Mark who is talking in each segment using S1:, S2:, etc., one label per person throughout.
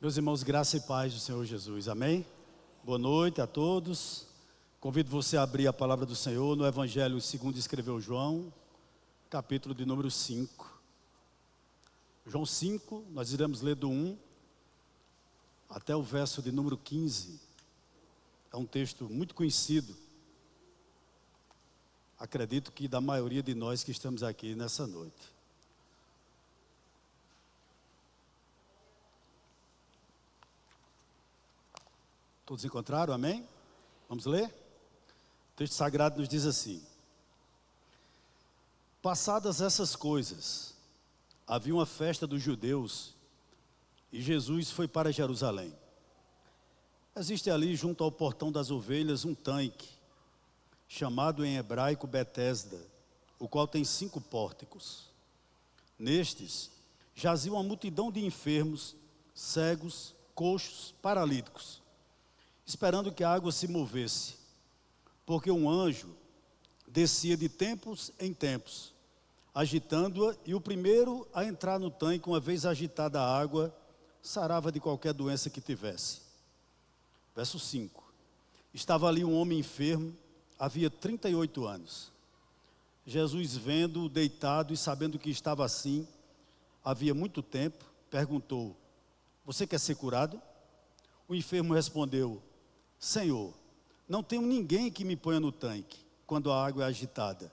S1: Meus irmãos, graça e paz do Senhor Jesus, amém? Boa noite a todos. Convido você a abrir a palavra do Senhor no Evangelho segundo escreveu João, capítulo de número 5. João 5, nós iremos ler do 1 até o verso de número 15. É um texto muito conhecido. Acredito que da maioria de nós que estamos aqui nessa noite. Todos encontraram? Amém? Vamos ler? O texto sagrado nos diz assim: passadas essas coisas, havia uma festa dos judeus e Jesus foi para Jerusalém. Existe ali junto ao portão das ovelhas um tanque, chamado em hebraico Betesda, o qual tem 5 pórticos. Nestes jazia uma multidão de enfermos, cegos, coxos, paralíticos, esperando que a água se movesse, porque um anjo descia de tempos em tempos, agitando-a, e o primeiro a entrar no tanque, uma vez agitada a água, sarava de qualquer doença que tivesse. Verso 5. Estava ali um homem enfermo, havia 38 anos. Jesus, vendo-o deitado e sabendo que estava assim, havia muito tempo, perguntou: você quer ser curado? O enfermo respondeu: Senhor, não tenho ninguém que me ponha no tanque quando a água é agitada.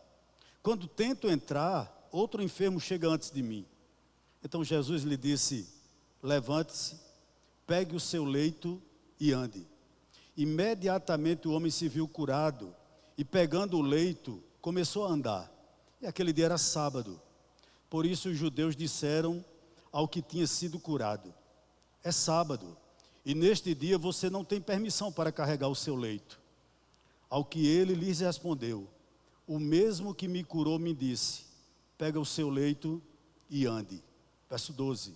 S1: Quando tento entrar, outro enfermo chega antes de mim. Então Jesus lhe disse: levante-se, pegue o seu leito e ande. Imediatamente o homem se viu curado e, pegando o leito, começou a andar. E aquele dia era sábado. Por isso os judeus disseram ao que tinha sido curado: é sábado, e neste dia você não tem permissão para carregar o seu leito. Ao que ele lhes respondeu: o mesmo que me curou me disse: pega o seu leito e ande. Verso 12.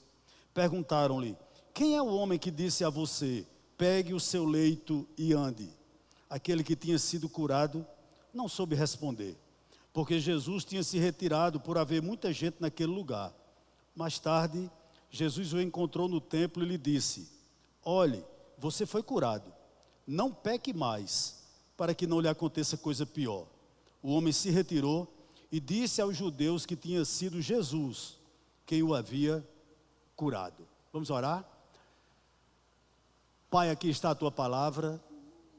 S1: Perguntaram-lhe: quem é o homem que disse a você: pegue o seu leito e ande? Aquele que tinha sido curado não soube responder, porque Jesus tinha se retirado por haver muita gente naquele lugar. Mais tarde, Jesus o encontrou no templo e lhe disse: olhe, você foi curado, não peque mais, para que não lhe aconteça coisa pior. O homem se retirou e disse aos judeus que tinha sido Jesus quem o havia curado. Vamos orar? Pai, aqui está a tua palavra.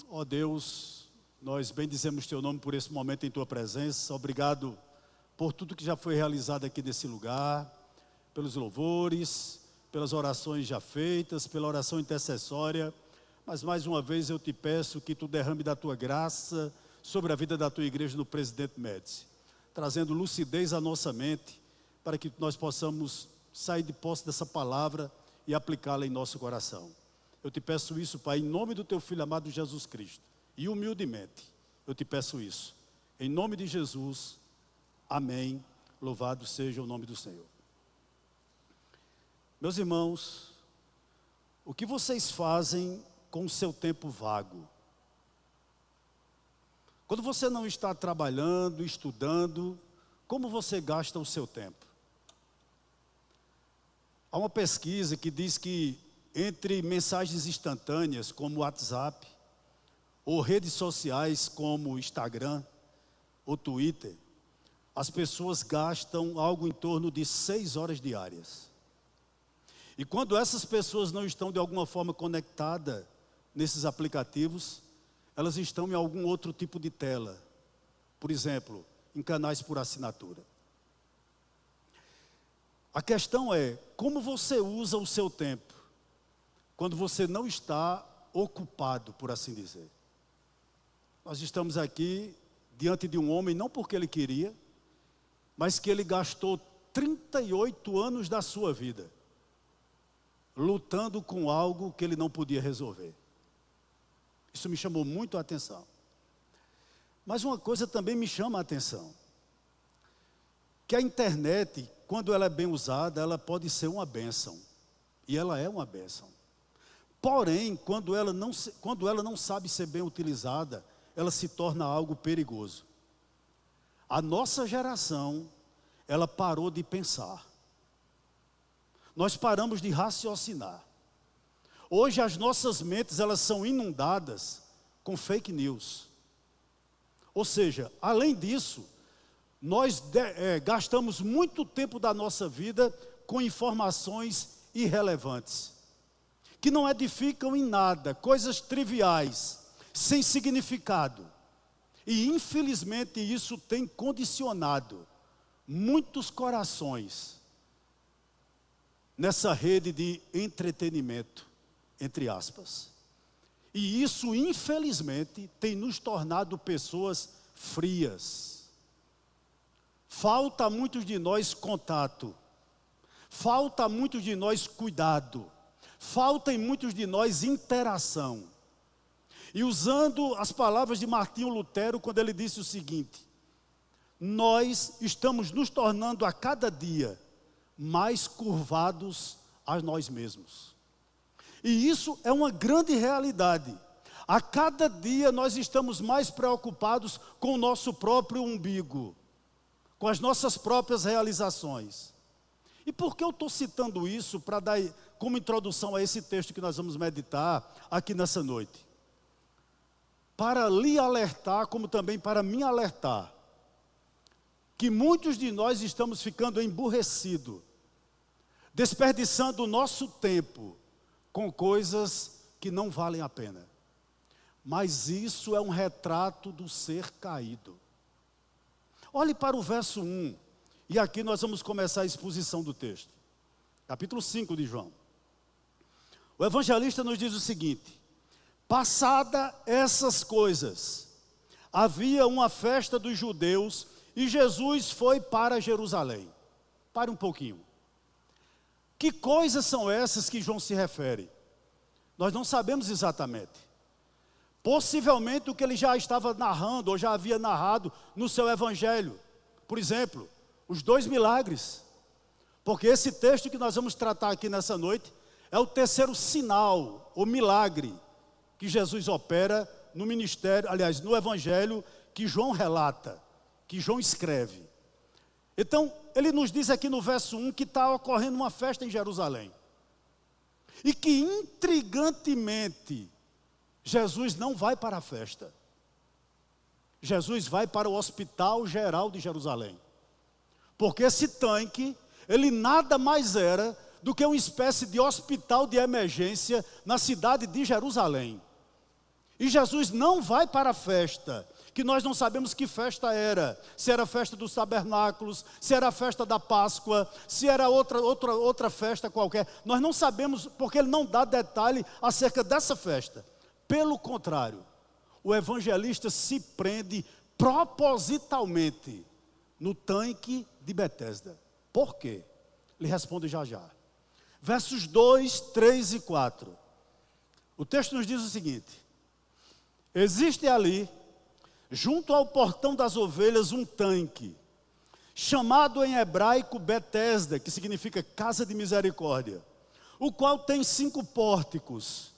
S1: Ó Deus, nós bendizemos teu nome por esse momento em tua presença. Obrigado por tudo que já foi realizado aqui nesse lugar, pelos louvores, pelas orações já feitas, pela oração intercessória. Mas mais uma vez eu te peço que tu derrame da tua graça sobre a vida da tua igreja no Presidente Médici, trazendo lucidez à nossa mente, para que nós possamos sair de posse dessa palavra e aplicá-la em nosso coração. Eu te peço isso, Pai, em nome do teu Filho amado Jesus Cristo, e humildemente eu te peço isso, em nome de Jesus, amém. Louvado seja o nome do Senhor. Meus irmãos, o que vocês fazem com o seu tempo vago? Quando você não está trabalhando, estudando, como você gasta o seu tempo? Há uma pesquisa que diz que entre mensagens instantâneas como WhatsApp, ou redes sociais como Instagram ou Twitter, as pessoas gastam algo em torno de 6 horas diárias. E quando essas pessoas não estão de alguma forma conectadas nesses aplicativos, elas estão em algum outro tipo de tela. Por exemplo, em canais por assinatura. A questão é, como você usa o seu tempo quando você não está ocupado, por assim dizer? Nós estamos aqui diante de um homem, não porque ele queria, mas que ele gastou 38 anos da sua vida lutando com algo que ele não podia resolver. Isso me chamou muito a atenção. Mas uma coisa também me chama a atenção, que a internet, quando ela é bem usada, ela pode ser uma bênção, e ela é uma bênção. Porém, quando ela não sabe ser bem utilizada, ela se torna algo perigoso. A nossa geração, ela parou de pensar. Nós paramos de raciocinar. Hoje as nossas mentes, elas são inundadas com fake news. Ou seja, além disso, nós gastamos muito tempo da nossa vida com informações irrelevantes, que não edificam em nada, coisas triviais, sem significado. E infelizmente isso tem condicionado muitos corações nessa rede de entretenimento, entre aspas. E isso, infelizmente, tem nos tornado pessoas frias. Falta a muitos de nós contato. Falta a muitos de nós cuidado. Falta em muitos de nós interação. E usando as palavras de Martinho Lutero, quando ele disse o seguinte: nós estamos nos tornando a cada dia mais curvados a nós mesmos. E isso é uma grande realidade. A cada dia nós estamos mais preocupados com o nosso próprio umbigo, com as nossas próprias realizações. E por que eu estou citando isso para dar como introdução a esse texto que nós vamos meditar aqui nessa noite? Para lhe alertar, como também para me alertar, que muitos de nós estamos ficando emburrecidos, desperdiçando o nosso tempo com coisas que não valem a pena. Mas isso é um retrato do ser caído. Olhe para o verso 1, e aqui nós vamos começar a exposição do texto. Capítulo 5 de João. O evangelista nos diz o seguinte: passada essas coisas, havia uma festa dos judeus e Jesus foi para Jerusalém. Pare um pouquinho. Que coisas são essas que João se refere? Nós não sabemos exatamente. Possivelmente o que ele já estava narrando, ou já havia narrado no seu evangelho. Por exemplo, os 2 milagres. Porque esse texto que nós vamos tratar aqui nessa noite é o terceiro sinal, ou milagre, que Jesus opera no ministério, aliás, no evangelho que João relata, que João escreve. Então, ele nos diz aqui no verso 1 que está ocorrendo uma festa em Jerusalém. E que intrigantemente, Jesus não vai para a festa. Jesus vai para o Hospital Geral de Jerusalém. Porque esse tanque, ele nada mais era do que uma espécie de hospital de emergência na cidade de Jerusalém. E Jesus não vai para a festa, que nós não sabemos que festa era. Se era a festa dos tabernáculos, se era a festa da Páscoa, se era outra festa qualquer. Nós não sabemos, porque ele não dá detalhe acerca dessa festa. Pelo contrário, o evangelista se prende propositalmente no tanque de Betesda. Por quê? Ele responde já já. Versos 2, 3 e 4. O texto nos diz o seguinte: existe ali, junto ao portão das ovelhas, um tanque, chamado em hebraico Betesda, que significa casa de misericórdia, o qual tem 5 pórticos.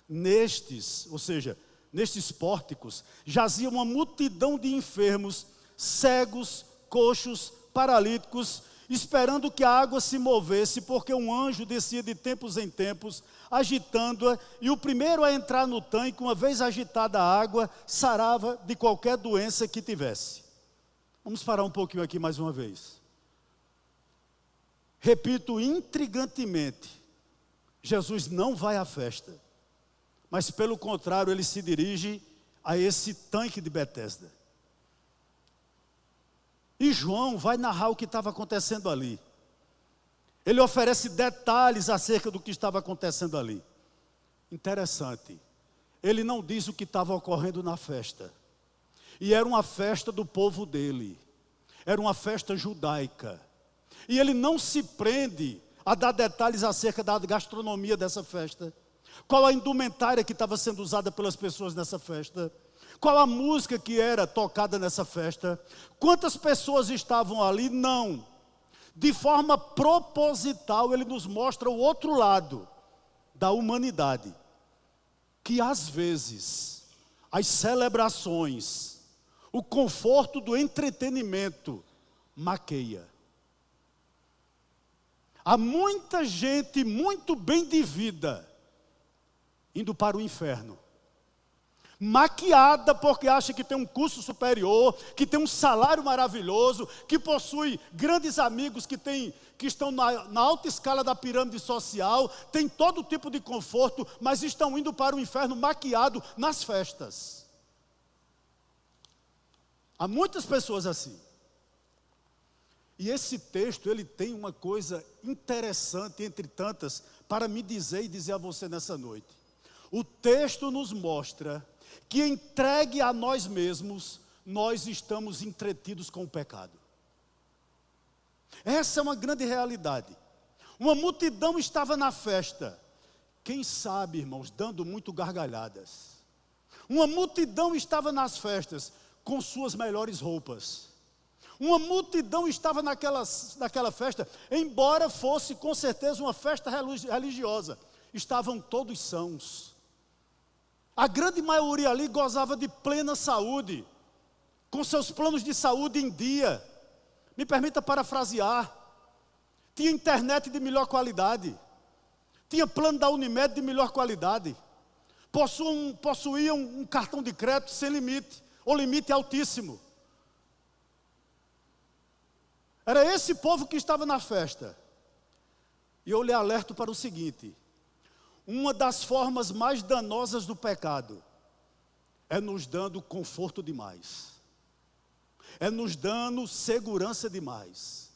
S1: Nestes, ou seja, nestes pórticos, jazia uma multidão de enfermos, cegos, coxos, paralíticos, esperando que a água se movesse, porque um anjo descia de tempos em tempos, agitando-a, e o primeiro a entrar no tanque, uma vez agitada a água, sarava de qualquer doença que tivesse. Vamos parar um pouquinho aqui mais uma vez. Repito intrigantemente, Jesus não vai à festa, mas pelo contrário, ele se dirige a esse tanque de Betesda. E João vai narrar o que estava acontecendo ali. Ele oferece detalhes acerca do que estava acontecendo ali. Interessante. Ele não diz o que estava ocorrendo na festa. E era uma festa do povo dele. Era uma festa judaica. E ele não se prende a dar detalhes acerca da gastronomia dessa festa. Qual a indumentária que estava sendo usada pelas pessoas nessa festa? Qual a música que era tocada nessa festa? Quantas pessoas estavam ali? Não. De forma proposital, ele nos mostra o outro lado da humanidade. Que às vezes, as celebrações, o conforto do entretenimento, maqueia. Há muita gente muito bem de vida, indo para o inferno. Maquiada porque acha que tem um curso superior, que tem um salário maravilhoso, que possui grandes amigos que estão na alta escala da pirâmide social, tem todo tipo de conforto, mas estão indo para o inferno maquiado nas festas. Há muitas pessoas assim. E esse texto, ele tem uma coisa interessante entre tantas para me dizer e dizer a você nessa noite. O texto nos mostra que entregue a nós mesmos, nós estamos entretidos com o pecado. Essa é uma grande realidade. Uma multidão estava na festa, quem sabe, irmãos, dando muito gargalhadas. Uma multidão estava nas festas, com suas melhores roupas. Uma multidão estava naquela festa, embora fosse com certeza uma festa religiosa, estavam todos sãos. A grande maioria ali gozava de plena saúde, com seus planos de saúde em dia. Me permita parafrasear. Tinha internet de melhor qualidade. Tinha plano da Unimed de melhor qualidade. Possuíam um cartão de crédito sem limite, ou limite altíssimo. Era esse povo que estava na festa. E eu lhe alerto para o seguinte: uma das formas mais danosas do pecado é nos dando conforto demais, é nos dando segurança demais,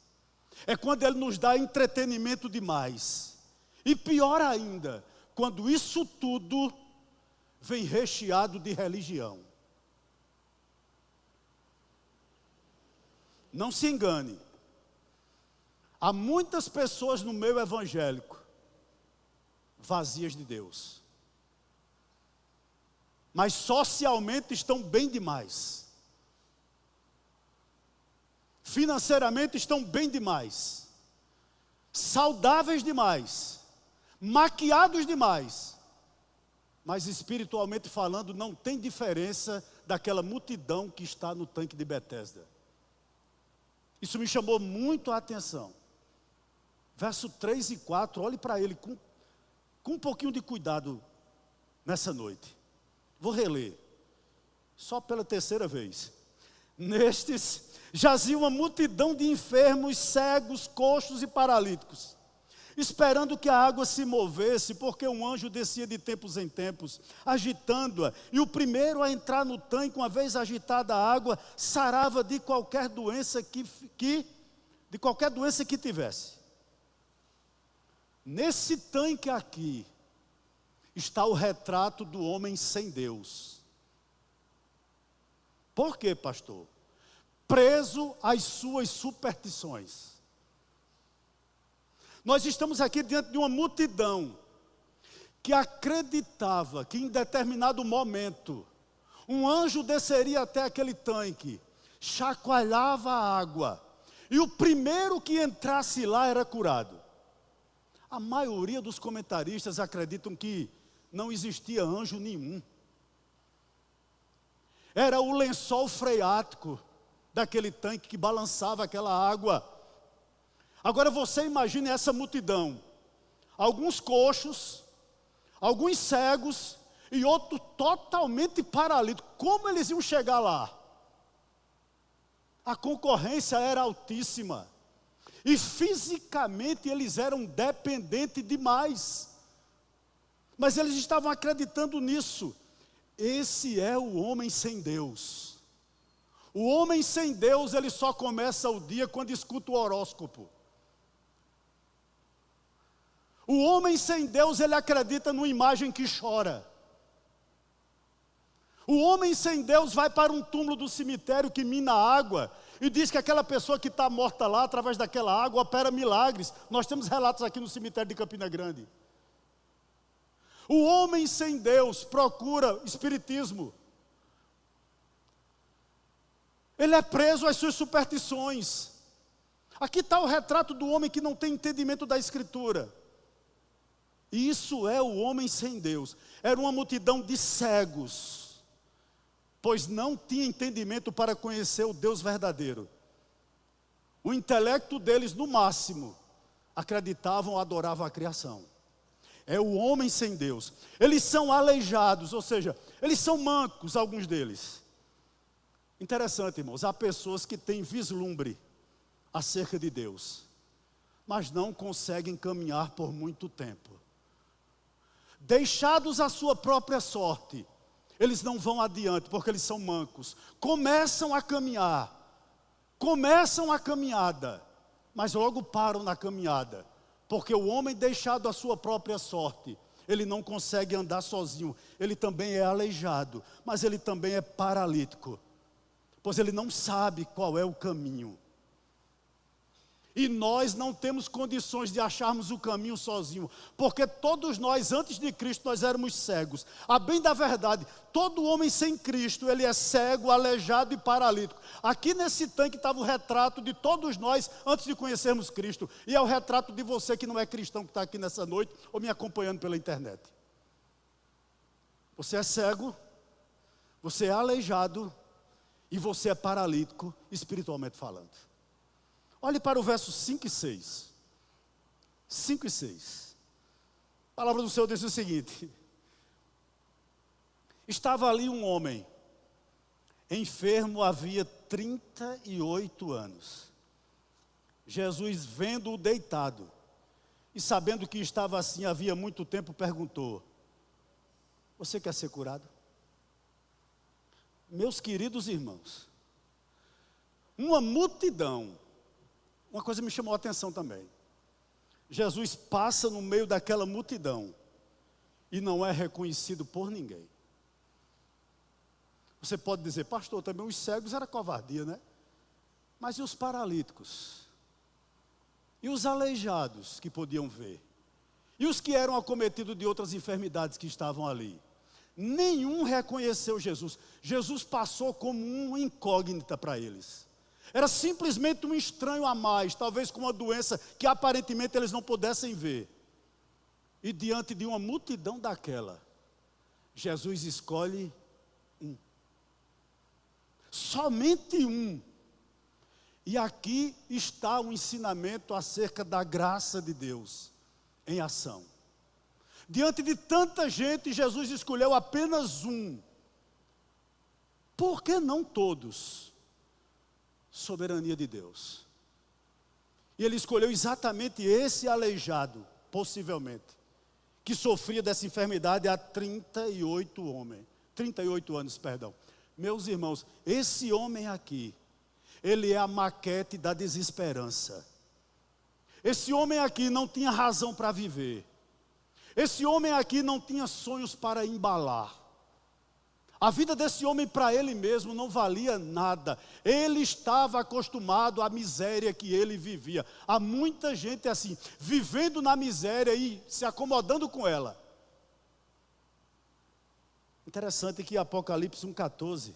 S1: é quando ele nos dá entretenimento demais, e pior ainda, quando isso tudo vem recheado de religião. Não se engane, há muitas pessoas no meio evangélico vazias de Deus, mas socialmente estão bem demais, financeiramente estão bem demais, saudáveis demais, maquiados demais, mas espiritualmente falando não tem diferença daquela multidão que está no tanque de Betesda. Isso me chamou muito a atenção. Verso 3 e 4, olhe para ele com um pouquinho de cuidado nessa noite. Vou reler, só pela terceira vez. Nestes jazia uma multidão de enfermos, cegos, coxos e paralíticos, esperando que a água se movesse, porque um anjo descia de tempos em tempos, agitando-a, e o primeiro a entrar no tanque, uma vez agitada a água, sarava de qualquer doença que tivesse. Nesse tanque aqui está o retrato do homem sem Deus. Por quê, pastor? Preso às suas superstições. Nós estamos aqui diante de uma multidão que acreditava que em determinado momento um anjo desceria até aquele tanque, chacoalhava a água, e o primeiro que entrasse lá era curado. A maioria dos comentaristas acreditam que não existia anjo nenhum. Era o lençol freático daquele tanque que balançava aquela água. Agora você imagine essa multidão. Alguns coxos, alguns cegos e outro totalmente paralítico. Como eles iam chegar lá? A concorrência era altíssima. E fisicamente eles eram dependentes demais. Mas eles estavam acreditando nisso. Esse é o homem sem Deus. O homem sem Deus, ele só começa o dia quando escuta o horóscopo. O homem sem Deus, ele acredita numa imagem que chora. O homem sem Deus vai para um túmulo do cemitério que mina água e diz que aquela pessoa que está morta lá, através daquela água, opera milagres. Nós temos relatos aqui no cemitério de Campina Grande. O homem sem Deus procura espiritismo. Ele é preso às suas superstições. Aqui está o retrato do homem que não tem entendimento da Escritura. Isso é o homem sem Deus. Era uma multidão de cegos, pois não tinha entendimento para conhecer o Deus verdadeiro. O intelecto deles, no máximo, acreditavam ou adoravam a criação. É o homem sem Deus. Eles são aleijados, ou seja, eles são mancos, alguns deles. Interessante, irmãos, há pessoas que têm vislumbre acerca de Deus, mas não conseguem caminhar por muito tempo. Deixados à sua própria sorte, eles não vão adiante, porque eles são mancos. Começam a caminhar, começam a caminhada, mas logo param na caminhada, porque o homem deixado à sua própria sorte, ele não consegue andar sozinho, ele também é aleijado, mas ele também é paralítico, pois ele não sabe qual é o caminho. E nós não temos condições de acharmos o caminho sozinho, porque todos nós, antes de Cristo, nós éramos cegos. A bem da verdade, todo homem sem Cristo, ele é cego, aleijado e paralítico. Aqui nesse tanque estava o retrato de todos nós, antes de conhecermos Cristo. E é o retrato de você que não é cristão, que está aqui nessa noite, ou me acompanhando pela internet. Você é cego, você é aleijado, e você é paralítico, espiritualmente falando. Olhe para o verso 5 e 6. 5 e 6. A palavra do Senhor diz o seguinte: estava ali um homem, enfermo havia 38 anos. Jesus, vendo-o deitado, e sabendo que estava assim havia muito tempo, perguntou: você quer ser curado? Meus queridos irmãos, uma multidão. Uma coisa me chamou a atenção também. Jesus passa no meio daquela multidão e não é reconhecido por ninguém. Você pode dizer: pastor, também os cegos era covardia, né? Mas e os paralíticos? E os aleijados que podiam ver? E os que eram acometidos de outras enfermidades que estavam ali? Nenhum reconheceu Jesus. Jesus passou como uma incógnita para eles. Era simplesmente um estranho a mais, talvez com uma doença que aparentemente eles não pudessem ver. E diante de uma multidão daquela, Jesus escolhe um. Somente um. E aqui está o ensinamento acerca da graça de Deus em ação. Diante de tanta gente, Jesus escolheu apenas um. Por que não todos? Soberania de Deus. E ele escolheu exatamente esse aleijado, possivelmente, que sofria dessa enfermidade há 38 anos, perdão. Meus irmãos, esse homem aqui, ele é a maquete da desesperança. Esse homem aqui não tinha razão para viver. Esse homem aqui não tinha sonhos para embalar. A vida desse homem para ele mesmo não valia nada. Ele estava acostumado à miséria que ele vivia. Há muita gente assim, vivendo na miséria e se acomodando com ela. Interessante que em Apocalipse 1,14,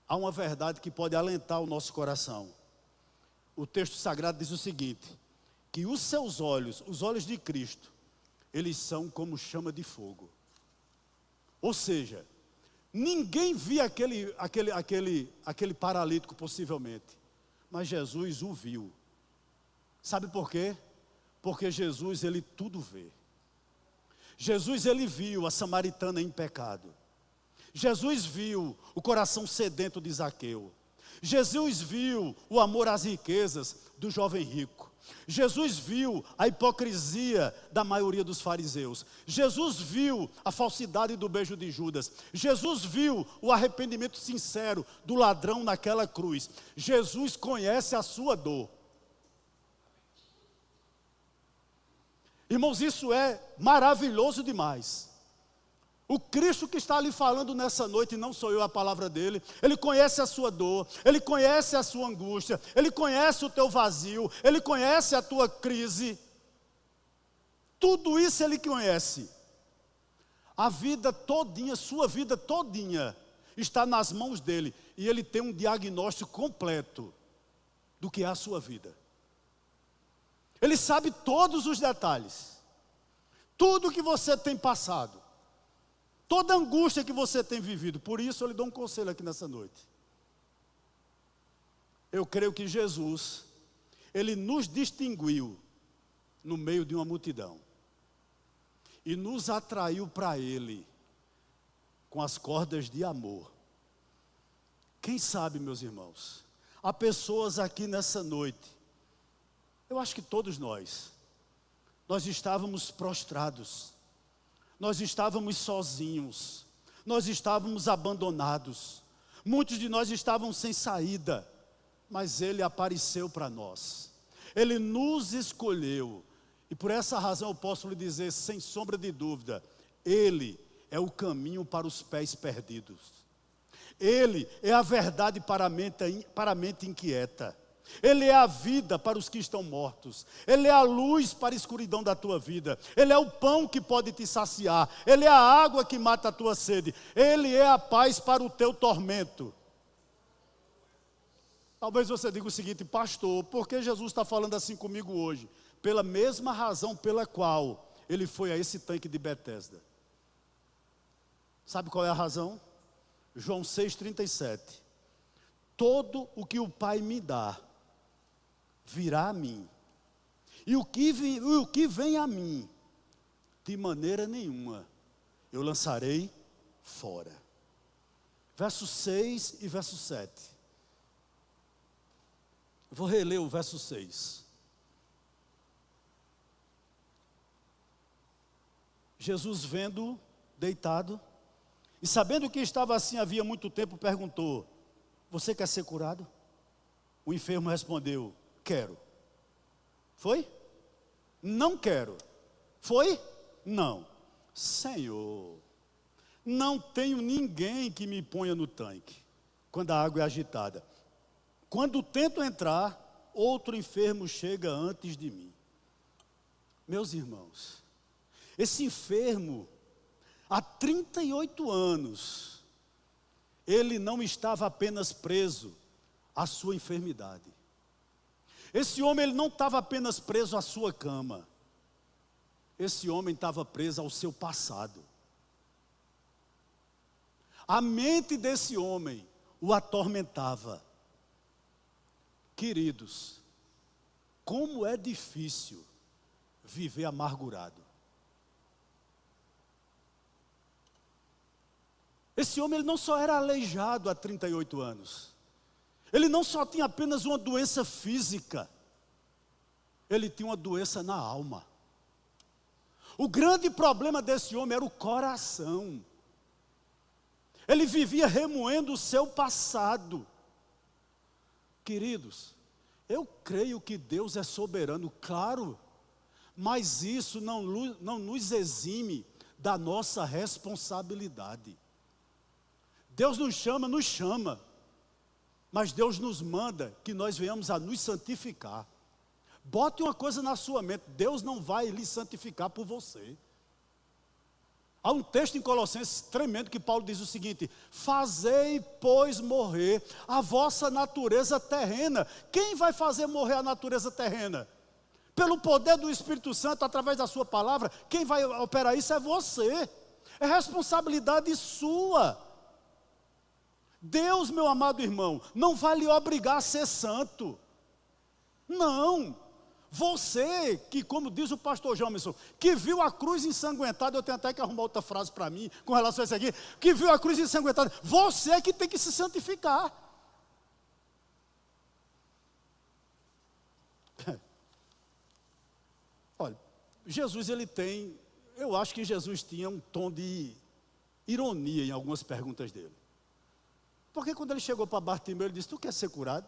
S1: há uma verdade que pode alentar o nosso coração. O texto sagrado diz o seguinte: que os seus olhos, os olhos de Cristo, eles são como chama de fogo. Ou seja, ninguém via aquele paralítico possivelmente, mas Jesus o viu. Sabe por quê? Porque Jesus, ele tudo vê. Jesus, ele viu a samaritana em pecado. Jesus viu o coração sedento de Zaqueu. Jesus viu o amor às riquezas do jovem rico. Jesus viu a hipocrisia da maioria dos fariseus. Jesus viu a falsidade do beijo de Judas. Jesus viu o arrependimento sincero do ladrão naquela cruz. Jesus conhece a sua dor. Irmãos, isso é maravilhoso demais. O Cristo que está ali falando nessa noite, não sou eu, a palavra dele, ele conhece a sua dor, ele conhece a sua angústia, ele conhece o teu vazio, ele conhece a tua crise. Tudo isso ele conhece. A vida todinha, sua vida todinha, está nas mãos dele. E ele tem um diagnóstico completo do que é a sua vida. Ele sabe todos os detalhes. Tudo que você tem passado. Toda angústia que você tem vivido. Por isso eu lhe dou um conselho aqui nessa noite. Eu creio que Jesus, ele nos distinguiu no meio de uma multidão. e nos atraiu para Ele com as cordas de amor. Quem sabe, meus irmãos, há pessoas aqui nessa noite, eu acho que todos nós estávamos prostrados, nós estávamos sozinhos, nós estávamos abandonados, muitos de nós estavam sem saída, mas Ele apareceu para nós, Ele nos escolheu, e por essa razão eu posso lhe dizer, sem sombra de dúvida, Ele é o caminho para os pés perdidos, Ele é a verdade para a mente inquieta, Ele é a vida para os que estão mortos, Ele é a luz para a escuridão da tua vida, Ele é o pão que pode te saciar, Ele é a água que mata a tua sede, Ele é a paz para o teu tormento. Talvez você diga o seguinte: pastor, por que Jesus está falando assim comigo hoje? Pela mesma razão pela qual Ele foi a esse tanque de Betesda. Sabe qual é a razão? João 6,37. Todo o que o Pai me dá, virá a mim. E o que vem a mim, de maneira nenhuma, eu lançarei fora. Verso 6 e verso 7. Eu vou reler o verso 6. Jesus, vendo deitado, e sabendo que estava assim havia muito tempo, perguntou: você quer ser curado? O enfermo respondeu: quero. Foi? Não quero. Foi? Não. Senhor, não tenho ninguém que me ponha no tanque quando a água é agitada. Quando tento entrar, outro enfermo chega antes de mim. Meus irmãos, esse enfermo, há 38 anos, ele não estava apenas preso à sua enfermidade. Esse homem, ele não estava apenas preso à sua cama. Esse homem estava preso ao seu passado. A mente desse homem o atormentava. Queridos, como é difícil viver amargurado. Esse homem, ele não só era aleijado há 38 anos. Ele não só tinha apenas uma doença física. Ele tinha uma doença na alma. O grande problema desse homem era o coração. Ele vivia remoendo o seu passado. Queridos, eu creio que Deus é soberano, claro. Mas isso não nos exime da nossa responsabilidade. Deus nos chama, mas Deus nos manda que nós venhamos a nos santificar. Bote uma coisa na sua mente: Deus não vai lhe santificar por você. Há um texto em Colossenses tremendo que Paulo diz o seguinte: fazei, pois, morrer a vossa natureza terrena. Quem vai fazer morrer a natureza terrena? Pelo poder do Espírito Santo, através da sua palavra. Quem vai operar isso é você. É responsabilidade sua. Deus, meu amado irmão, não vai lhe obrigar a ser santo. Não. Você que, como diz o pastor Jamerson, que viu a cruz ensanguentada, eu tenho até que arrumar outra frase para mim, com relação a isso aqui, que viu a cruz ensanguentada, você que tem que se santificar. Olha, Jesus, eu acho que Jesus tinha um tom de ironia em algumas perguntas dele. Porque quando ele chegou para Bartimeu, ele disse: tu quer ser curado?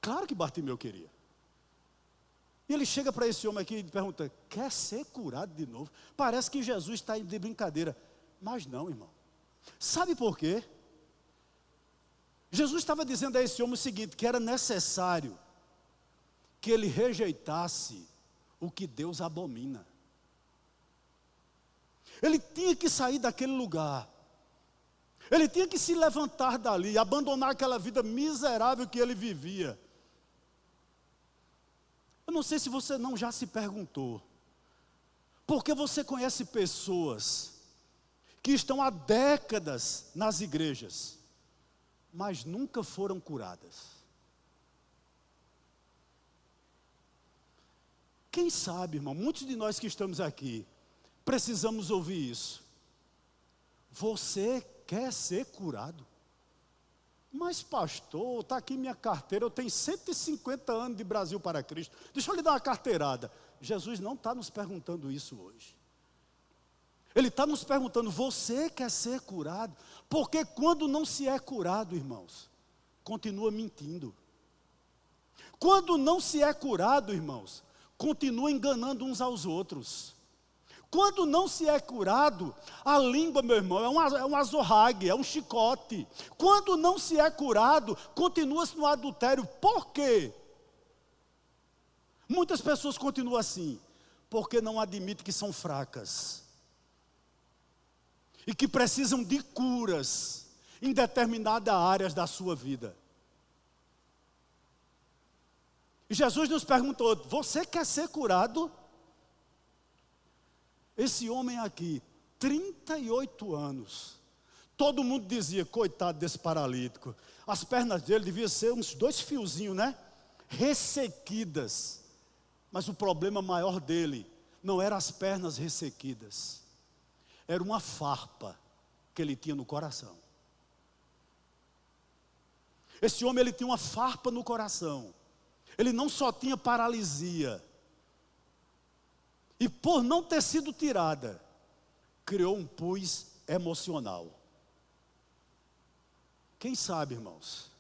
S1: Claro que Bartimeu queria. E ele chega para esse homem aqui e pergunta: quer ser curado de novo? Parece que Jesus está de brincadeira. Mas não, irmão. Sabe por quê? Jesus estava dizendo a esse homem o seguinte: que era necessário que ele rejeitasse o que Deus abomina. Ele tinha que sair daquele lugar. Ele tinha que se levantar dali, abandonar aquela vida miserável que ele vivia. Eu não sei se você não já se perguntou, porque você conhece pessoas que estão há décadas nas igrejas, mas nunca foram curadas. Quem sabe, irmão, muitos de nós que estamos aqui, precisamos ouvir isso. Você quer ser curado? Mas pastor, está aqui minha carteira, eu tenho 150 anos de Brasil para Cristo. Deixa eu lhe dar uma carteirada. Jesus não está nos perguntando isso hoje. Ele está nos perguntando, você quer ser curado? Porque quando não se é curado, irmãos, continua mentindo. Quando não se é curado, irmãos, continua enganando uns aos outros. Quando não se é curado, a língua, meu irmão, é um azorrague, é um chicote. Quando não se é curado, continua-se no adultério. Por quê? Muitas pessoas continuam assim, porque não admitem que são fracas. E que precisam de curas em determinadas áreas da sua vida. E Jesus nos perguntou, você quer ser curado? Esse homem aqui, 38 anos, todo mundo dizia, coitado desse paralítico, as pernas dele deviam ser uns 2 fiozinhos, né? Ressequidas. Mas o problema maior dele não era as pernas ressequidas, era uma farpa que ele tinha no coração. Esse homem, ele tinha uma farpa no coração. Ele não só tinha paralisia, e por não ter sido tirada, criou um pus emocional. Quem sabe, irmãos,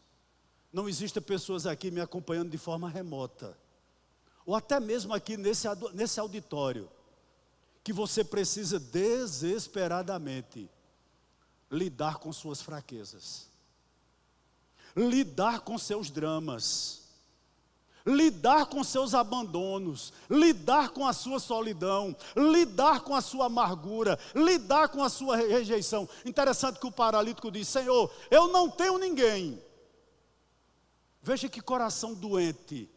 S1: não existem pessoas aqui me acompanhando de forma remota, ou até mesmo aqui nesse auditório, que você precisa desesperadamente lidar com suas fraquezas, lidar com seus dramas, lidar com seus abandonos, lidar com a sua solidão, lidar com a sua amargura, lidar com a sua rejeição. Interessante que o paralítico diz, Senhor, eu não tenho ninguém. Veja que coração doente.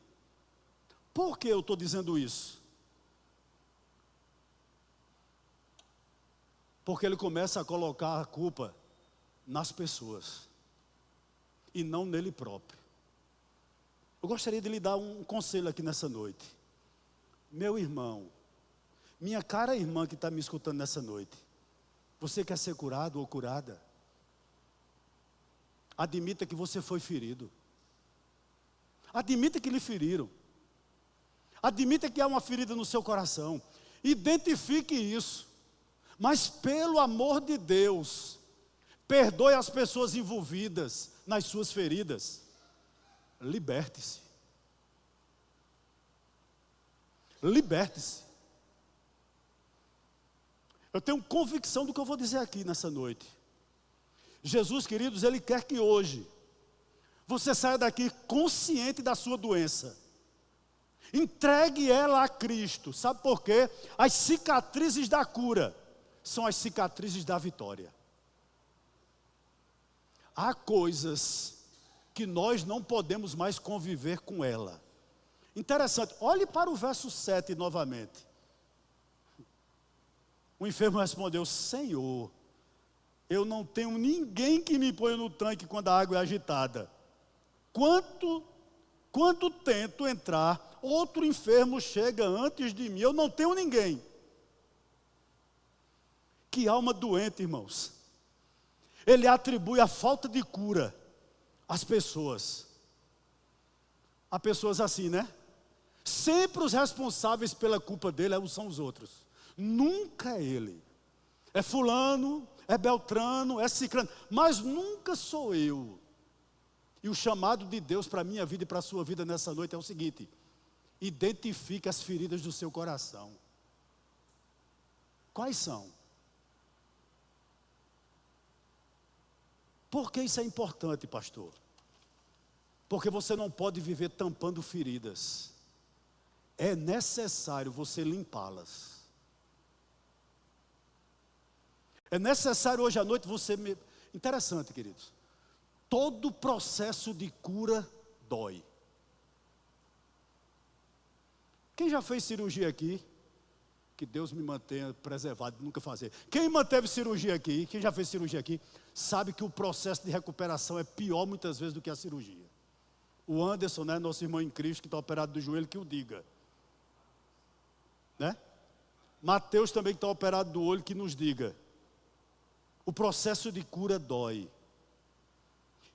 S1: Por que eu estou dizendo isso? Porque ele começa a colocar a culpa nas pessoas e não nele próprio. Eu gostaria de lhe dar um conselho aqui nessa noite. Meu irmão, minha cara irmã que está me escutando nessa noite, você quer ser curado ou curada? Admita que você foi ferido. Admita que lhe feriram. Admita que há uma ferida no seu coração. Identifique isso. Mas pelo amor de Deus, perdoe as pessoas envolvidas nas suas feridas. Liberte-se. Liberte-se. Eu tenho convicção do que eu vou dizer aqui nessa noite. Jesus, queridos, Ele quer que hoje você saia daqui consciente da sua doença. Entregue ela a Cristo. Sabe por quê? As cicatrizes da cura são as cicatrizes da vitória. Há coisas que nós não podemos mais conviver com ela. Interessante, olhe para o verso 7 novamente. O enfermo respondeu, Senhor, eu não tenho ninguém que me ponha no tanque quando a água é agitada. Quando tento entrar, outro enfermo chega antes de mim, eu não tenho ninguém. Que alma doente, irmãos. Ele atribui a falta de cura às pessoas. Há pessoas assim, né? Sempre os responsáveis pela culpa dele são os outros. Nunca é ele. É fulano, é beltrano, é ciclano, mas nunca sou eu. E o chamado de Deus para a minha vida e para a sua vida nessa noite é o seguinte: identifique as feridas do seu coração. Quais são? Por que isso é importante, pastor? Porque você não pode viver tampando feridas. É necessário você limpá-las. É necessário hoje à noite você... Interessante, queridos. Todo processo de cura dói. Quem já fez cirurgia aqui? Que Deus me mantenha preservado de nunca fazer. Quem manteve cirurgia aqui? Quem já fez cirurgia aqui? Sabe que o processo de recuperação é pior muitas vezes do que a cirurgia. O Anderson, né, nosso irmão em Cristo, que está operado do joelho, que o diga. Né? Mateus também que está operado do olho, que nos diga, o processo de cura dói.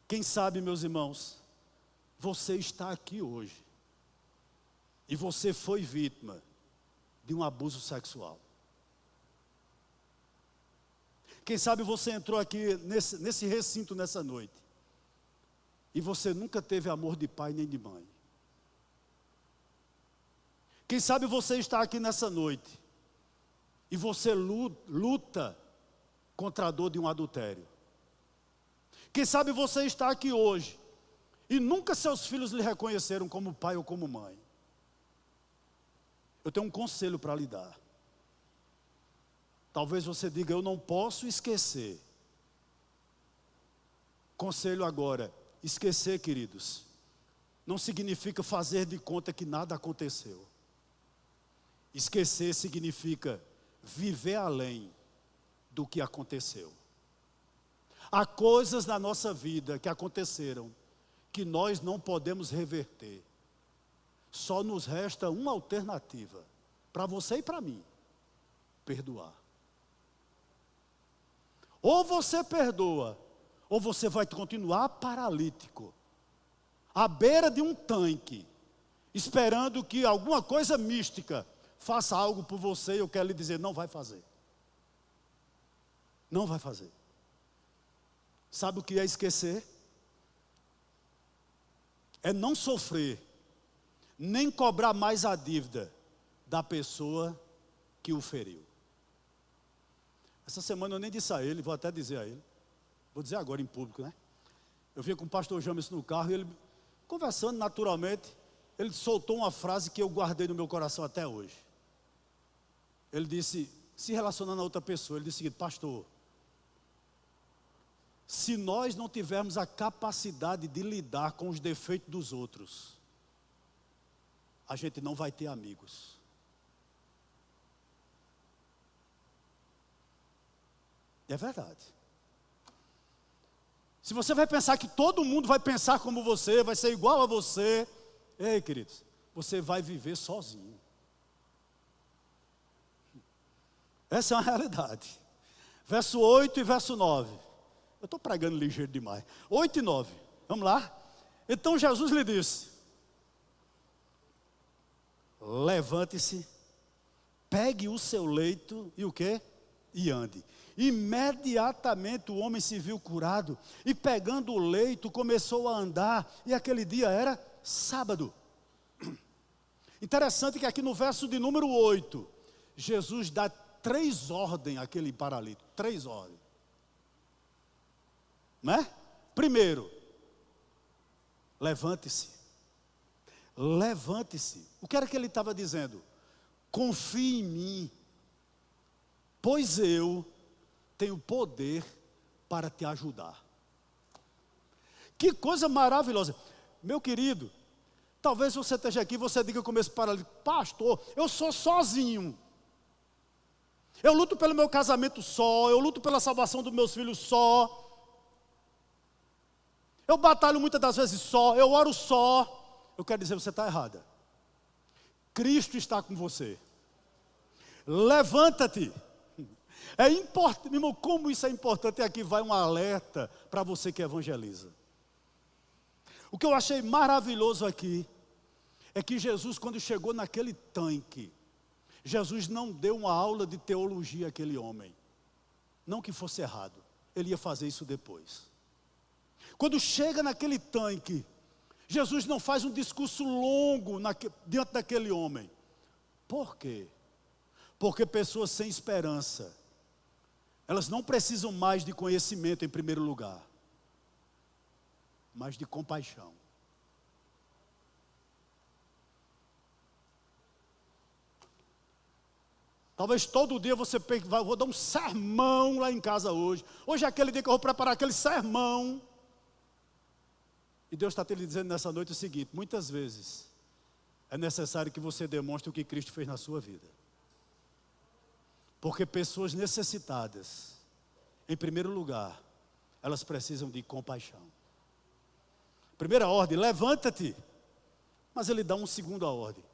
S1: Quem sabe, meus irmãos, você está aqui hoje, e você foi vítima de um abuso sexual. Quem sabe você entrou aqui nesse recinto nessa noite, e você nunca teve amor de pai nem de mãe. Quem sabe você está aqui nessa noite, e você luta contra a dor de um adultério. Quem sabe você está aqui hoje, e nunca seus filhos lhe reconheceram como pai ou como mãe. Eu tenho um conselho para lhe dar. Talvez você diga, eu não posso esquecer. Conselho agora, esquecer, queridos, não significa fazer de conta que nada aconteceu. Esquecer significa viver além do que aconteceu. Há coisas na nossa vida que aconteceram, que nós não podemos reverter. Só nos resta uma alternativa, para você e para mim: perdoar. Ou você perdoa, ou você vai continuar paralítico, à beira de um tanque, esperando que alguma coisa mística faça algo por você. E eu quero lhe dizer, não vai fazer. Não vai fazer. Sabe o que é esquecer? É não sofrer, nem cobrar mais a dívida da pessoa que o feriu. Essa semana eu nem disse a ele, vou até dizer a ele. Vou dizer agora em público, né? Eu vinha com o pastor James no carro, e ele, conversando naturalmente, ele soltou uma frase que eu guardei no meu coração até hoje. Ele disse, se relacionando a outra pessoa, ele disse o seguinte: pastor, se nós não tivermos a capacidade de lidar com os defeitos dos outros, a gente não vai ter amigos. É verdade. Se você vai pensar que todo mundo vai pensar como você, vai ser igual a você, ei, queridos, você vai viver sozinho. Essa é uma realidade. Verso 8 e verso 9. Eu estou pregando ligeiro demais. 8 e 9, vamos lá? Então Jesus lhe disse: levante-se, pegue o seu leito e o quê? E ande. Imediatamente o homem se viu curado, e pegando o leito começou a andar, e aquele dia era sábado. Interessante que aqui no verso de número 8, Jesus dá 3 ordens àquele paralítico, 3 ordens. Né? Primeiro, levante-se. Levante-se. O que era que ele estava dizendo? Confie em mim, pois eu tenho poder para te ajudar. Que coisa maravilhosa. Meu querido, talvez você esteja aqui e você diga como esse paralítico: pastor, eu sou sozinho. Eu luto pelo meu casamento só, eu luto pela salvação dos meus filhos só. Eu batalho muitas das vezes só, eu oro só. Eu quero dizer, você está errada. Cristo está com você. Levanta-te. É importante, meu irmão, como isso é importante. E aqui vai um alerta para você que evangeliza. O que eu achei maravilhoso aqui é que Jesus, quando chegou naquele tanque, Jesus não deu uma aula de teologia àquele homem. Não que fosse errado, ele ia fazer isso depois. Quando chega naquele tanque, Jesus não faz um discurso longo diante daquele homem. Por quê? Porque pessoas sem esperança, elas não precisam mais de conhecimento em primeiro lugar, mas de compaixão. Talvez todo dia você pense, vou dar um sermão lá em casa hoje. Hoje é aquele dia que eu vou preparar aquele sermão. E Deus está lhe dizendo nessa noite o seguinte: muitas vezes é necessário que você demonstre o que Cristo fez na sua vida. Porque pessoas necessitadas, em primeiro lugar, elas precisam de compaixão. Primeira ordem, levanta-te. Mas ele dá uma segunda ordem: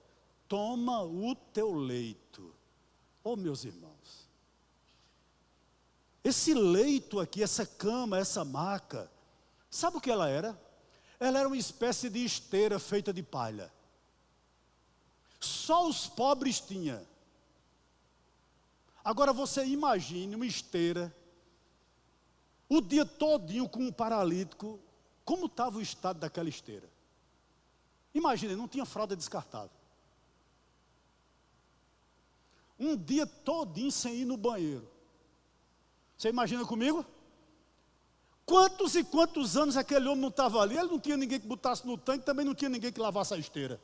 S1: toma o teu leito Oh, meus irmãos, esse leito aqui, essa cama, essa maca, sabe o que ela era? Ela era uma espécie de esteira feita de palha. Só os pobres tinham. Agora você imagine uma esteira, o dia todinho com um paralítico, como estava o estado daquela esteira? Imagine, não tinha fralda descartável. Um dia todinho sem ir no banheiro. Você imagina comigo? Quantos e quantos anos aquele homem não estava ali? Ele não tinha ninguém que botasse no tanque, também não tinha ninguém que lavasse a esteira.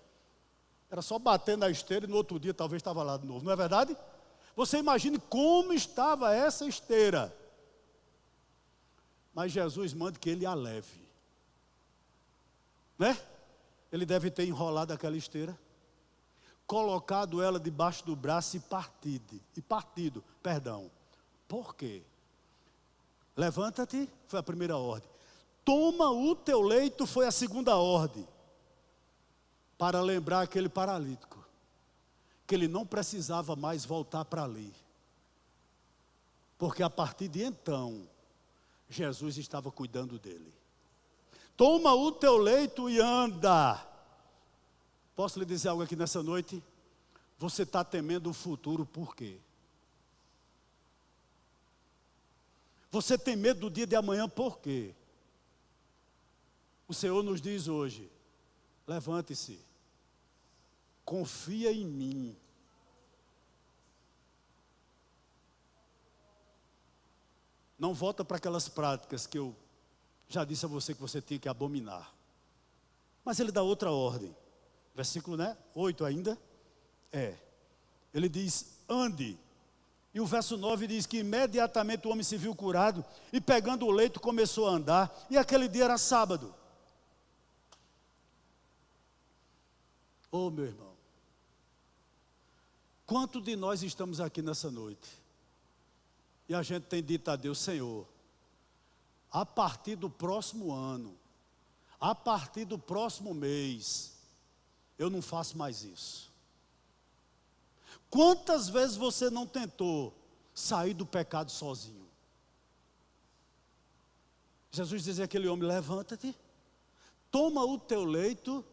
S1: Era só bater na esteira e no outro dia talvez estava lá de novo, não é verdade? Você imagine como estava essa esteira. Mas Jesus manda que ele a leve. Né? Ele deve ter enrolado aquela esteira, colocado ela debaixo do braço e partido. Por quê? Levanta-te, foi a primeira ordem. Toma o teu leito, foi a segunda ordem. Para lembrar aquele paralítico, que ele não precisava mais voltar para ali. Porque a partir de então, Jesus estava cuidando dele. Toma o teu leito e anda. Posso lhe dizer algo aqui nessa noite? Você está temendo o futuro por quê? Você tem medo do dia de amanhã por quê? O Senhor nos diz hoje, levante-se, confia em mim. Não volta para aquelas práticas que eu já disse a você que você tinha que abominar. Mas ele dá outra ordem. Versículo 8 ainda. Ele diz, ande. E o verso 9 diz que imediatamente o homem se viu curado e pegando o leito começou a andar. E aquele dia era sábado. Oh, meu irmão. Quanto de nós estamos aqui nessa noite? E a gente tem dito a Deus, Senhor, a partir do próximo ano, a partir do próximo mês, eu não faço mais isso. Quantas vezes você não tentou sair do pecado sozinho? Jesus dizia àquele homem, levanta-te, toma o teu leito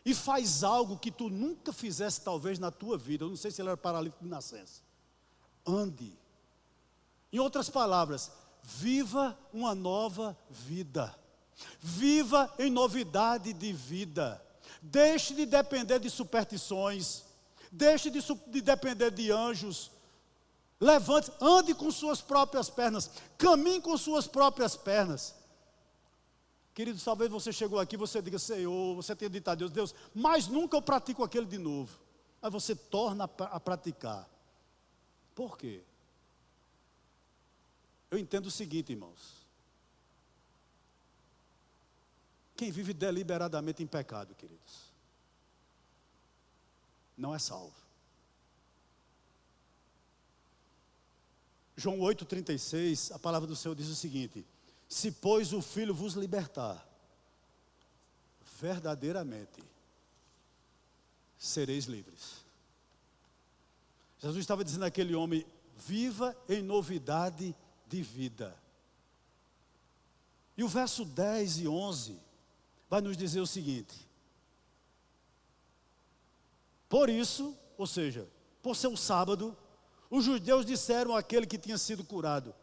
S1: e faz algo que tu nunca fizesse talvez na tua vida. Eu não sei se ele era paralítico de nascença. Ande. Em outras palavras, viva uma nova vida. Viva em novidade de vida. Deixe de depender de superstições. Deixe de depender de anjos. Levante, ande com suas próprias pernas. Caminhe com suas próprias pernas. Queridos, talvez você chegou aqui e você diga, Senhor, você tenha dito a Deus, Deus, mas nunca eu pratico aquele de novo. Mas você torna a praticar. Por quê? Eu entendo o seguinte, irmãos. Quem vive deliberadamente em pecado, queridos, não é salvo. João 8,36, a palavra do Senhor diz o seguinte: se pois o Filho vos libertar, verdadeiramente sereis livres. Jesus estava dizendo àquele homem, viva em novidade de vida. E o verso 10 e 11 vai nos dizer o seguinte: por isso, ou seja, por ser um sábado, os judeus disseram àquele que tinha sido curado,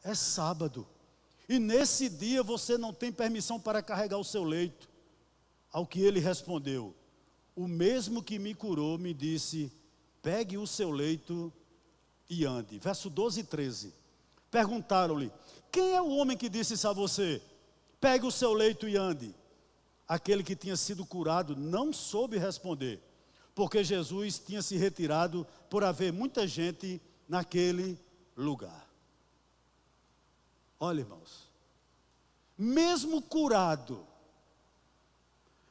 S1: é sábado, e nesse dia você não tem permissão para carregar o seu leito. Ao que ele respondeu, o mesmo que me curou me disse, pegue o seu leito e ande. Verso 12 e 13, perguntaram-lhe, quem é o homem que disse isso a você? Pegue o seu leito e ande. Aquele que tinha sido curado não soube responder, porque Jesus tinha se retirado por haver muita gente naquele lugar. Olha, irmãos, mesmo curado,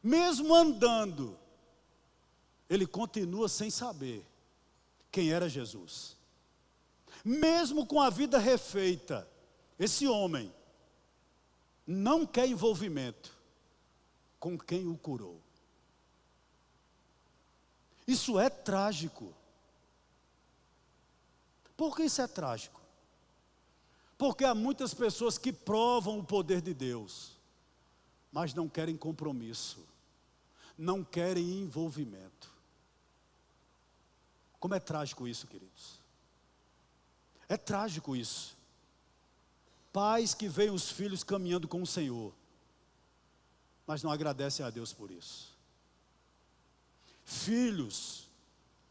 S1: mesmo andando, ele continua sem saber quem era Jesus. Mesmo com a vida refeita, esse homem não quer envolvimento com quem o curou. Isso é trágico. Por que isso é trágico? Porque há muitas pessoas que provam o poder de Deus, mas não querem compromisso, não querem envolvimento. Como é trágico isso, queridos? É trágico isso. Pais que veem os filhos caminhando com o Senhor, mas não agradecem a Deus por isso. Filhos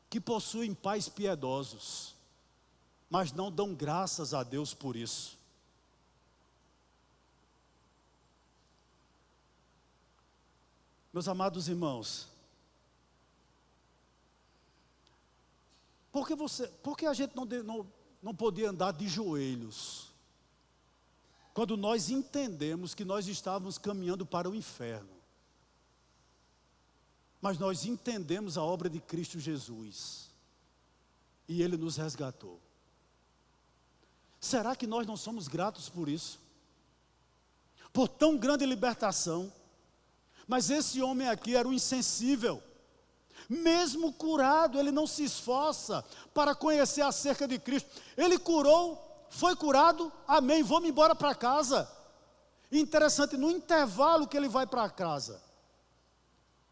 S1: que possuem pais piedosos, mas não dão graças a Deus por isso. Meus amados irmãos, por que a gente não podia andar de joelhos, quando nós entendemos que nós estávamos caminhando para o inferno? Mas nós entendemos a obra de Cristo Jesus, e Ele nos resgatou. Será que nós não somos gratos por isso? Por tão grande libertação. Mas esse homem aqui era um insensível. Mesmo curado, ele não se esforça para conhecer acerca de Cristo. Ele curou, foi curado, amém, vamos embora para casa. Interessante, no intervalo que ele vai para casa,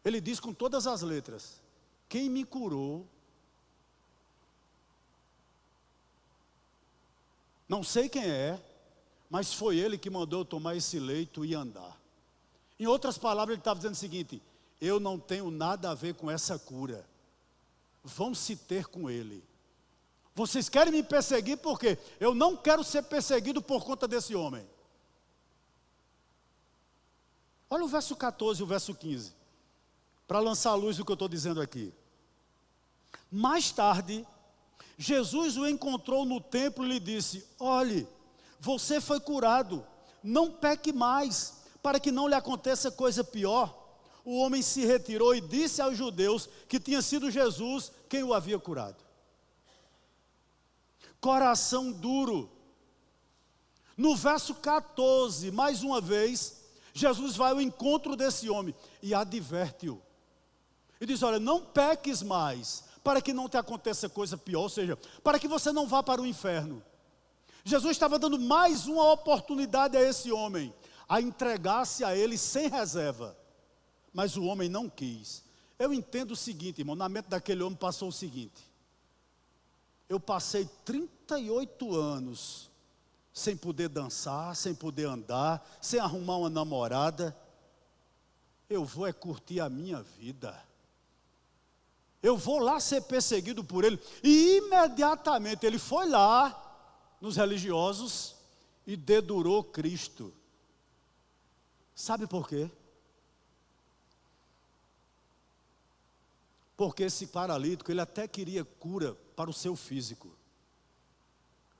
S1: ele diz com todas as letras: quem me curou, não sei quem é, mas foi ele que mandou eu tomar esse leito e andar. Em outras palavras, ele estava dizendo o seguinte: eu não tenho nada a ver com essa cura, vão se ter com ele. Vocês querem me perseguir porque eu não quero ser perseguido por conta desse homem. Olha o verso 14 e o verso 15, para lançar a luz do que eu estou dizendo aqui. Mais tarde, Jesus o encontrou no templo e lhe disse: olhe, você foi curado, não peque mais, para que não lhe aconteça coisa pior. O homem se retirou e disse aos judeus que tinha sido Jesus quem o havia curado. Coração duro. No verso 14, mais uma vez, Jesus vai ao encontro desse homem e adverte-o. E diz: olha, não peques mais, para que não te aconteça coisa pior, ou seja, para que você não vá para o inferno. Jesus estava dando mais uma oportunidade a esse homem, a entregar-se a ele sem reserva. Mas o homem não quis. Eu entendo o seguinte, irmão, na mente daquele homem passou o seguinte: eu passei 38 anos sem poder dançar, sem poder andar, sem arrumar uma namorada. Eu vou é curtir a minha vida. Eu vou lá ser perseguido por ele. E imediatamente ele foi lá nos religiosos e dedurou Cristo. Sabe por quê? Porque esse paralítico, ele até queria cura para o seu físico,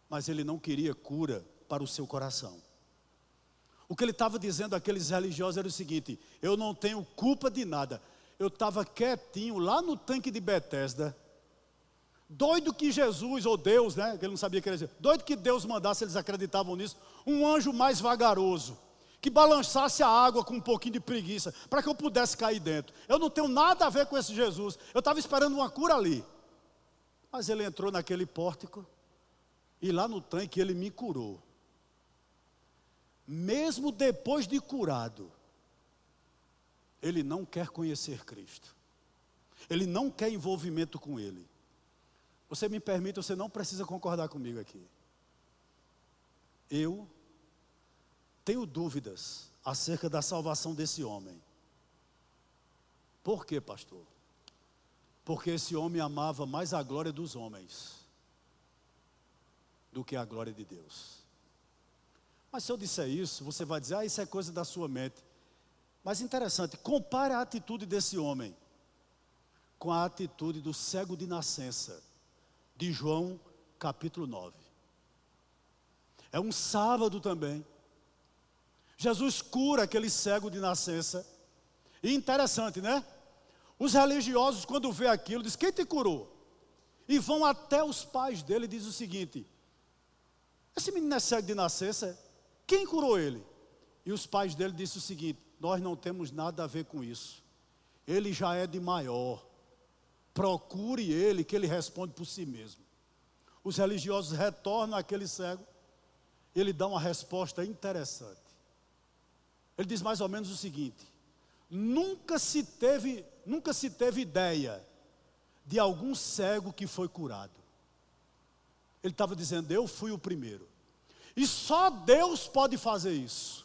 S1: mas ele não queria cura para o seu coração. O que ele estava dizendo àqueles religiosos era o seguinte: eu não tenho culpa de nada. Eu estava quietinho lá no tanque de Betesda, doido que Jesus, ou Deus, né, que ele não sabia o que ele dizer, doido que Deus mandasse, eles acreditavam nisso, um anjo mais vagaroso, que balançasse a água com um pouquinho de preguiça, para que eu pudesse cair dentro. Eu não tenho nada a ver com esse Jesus, eu estava esperando uma cura ali. Mas ele entrou naquele pórtico, e lá no tanque ele me curou. Mesmo depois de curado, ele não quer conhecer Cristo. Ele não quer envolvimento com Ele. Você me permite, você não precisa concordar comigo aqui. Eu tenho dúvidas acerca da salvação desse homem. Por quê, pastor? Porque esse homem amava mais a glória dos homens do que a glória de Deus. Mas se eu disser isso, você vai dizer: isso é coisa da sua mente. Mas interessante, compare a atitude desse homem com a atitude do cego de nascença, de João capítulo 9. É um sábado também. Jesus cura aquele cego de nascença. E interessante, né? Os religiosos, quando vê aquilo, dizem: quem te curou? E vão até os pais dele e dizem o seguinte: esse menino é cego de nascença, quem curou ele? E os pais dele dizem o seguinte: nós não temos nada a ver com isso. Ele já é de maior. Procure ele, que ele responde por si mesmo. Os religiosos retornam àquele cego. Ele dá uma resposta interessante. Ele diz mais ou menos o seguinte: nunca se teve ideia de algum cego que foi curado. Ele estava dizendo: eu fui o primeiro. E só Deus pode fazer isso.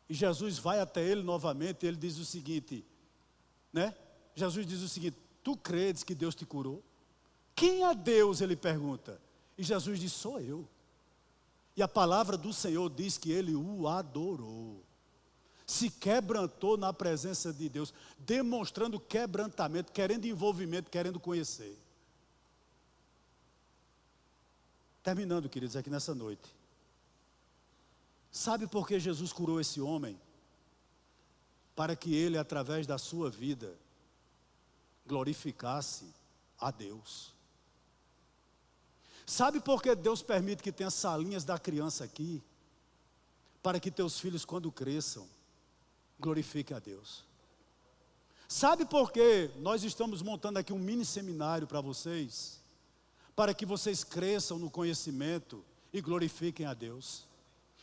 S1: E Jesus vai até ele novamente, e ele diz o seguinte, né? Jesus diz o seguinte: tu credes que Deus te curou? Quem é Deus? Ele pergunta. E Jesus diz: sou eu. E a palavra do Senhor diz que ele o adorou. Se quebrantou na presença de Deus, demonstrando quebrantamento, querendo envolvimento, querendo conhecer. Terminando, queridos, aqui nessa noite. Sabe por que Jesus curou esse homem? Para que ele, através da sua vida, glorificasse a Deus. Sabe por que Deus permite que tenha salinhas da criança aqui? Para que teus filhos, quando cresçam, glorifiquem a Deus. Sabe por que nós estamos montando aqui um mini seminário para vocês? Para que vocês cresçam no conhecimento e glorifiquem a Deus.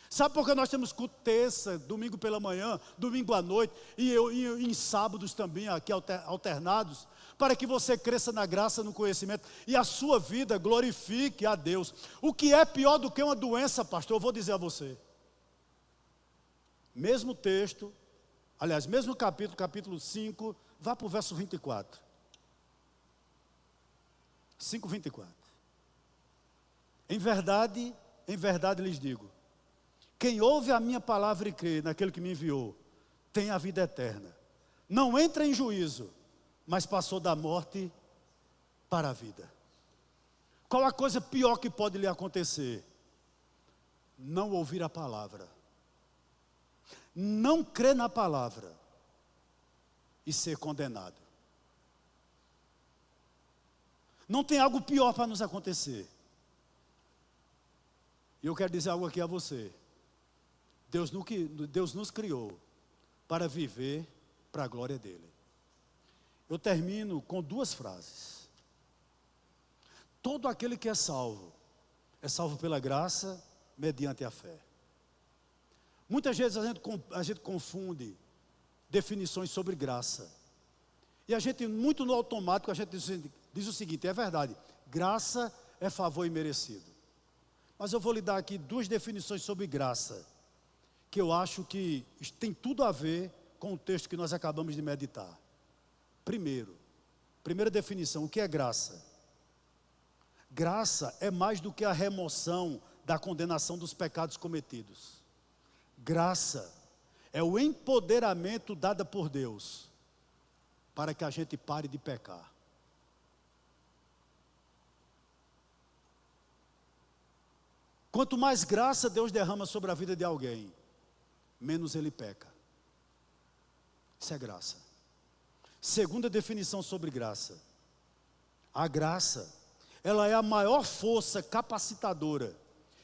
S1: Sabe por que nós temos culto terça, domingo pela manhã, domingo à noite e em sábados também aqui alternados? Para que você cresça na graça, no conhecimento e a sua vida glorifique a Deus. O que é pior do que uma doença, pastor? Eu vou dizer a você. Mesmo texto, aliás, mesmo capítulo 5, vá para o verso 24. 5:24. Em verdade lhes digo, quem ouve a minha palavra e crê naquele que me enviou, tem a vida eterna. Não entra em juízo, mas passou da morte para a vida. Qual a coisa pior que pode lhe acontecer? Não ouvir a palavra. Não crer na palavra e ser condenado. Não tem algo pior para nos acontecer. E eu quero dizer algo aqui a você. Deus nos criou para viver para a glória dele. Eu termino com duas frases. Todo aquele que é salvo pela graça, mediante a fé. Muitas vezes a gente confunde definições sobre graça. E a gente, muito no automático, a gente diz o seguinte: é verdade, graça é favor imerecido. Mas eu vou lhe dar aqui duas definições sobre graça, que eu acho que tem tudo a ver com o texto que nós acabamos de meditar. Primeira definição: o que é graça? Graça é mais do que a remoção da condenação dos pecados cometidos. Graça é o empoderamento dado por Deus para que a gente pare de pecar. Quanto mais graça Deus derrama sobre a vida de alguém, menos ele peca. Isso é graça. Segunda definição sobre graça. A graça, ela é a maior força capacitadora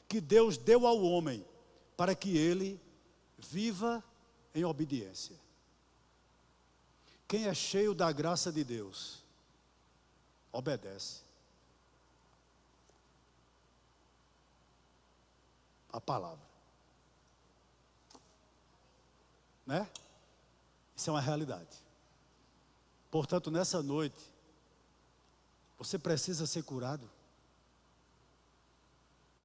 S1: que Deus deu ao homem para que ele viva em obediência. Quem é cheio da graça de Deus, obedece a palavra. Né? Isso é uma realidade. Portanto, nessa noite, você precisa ser curado.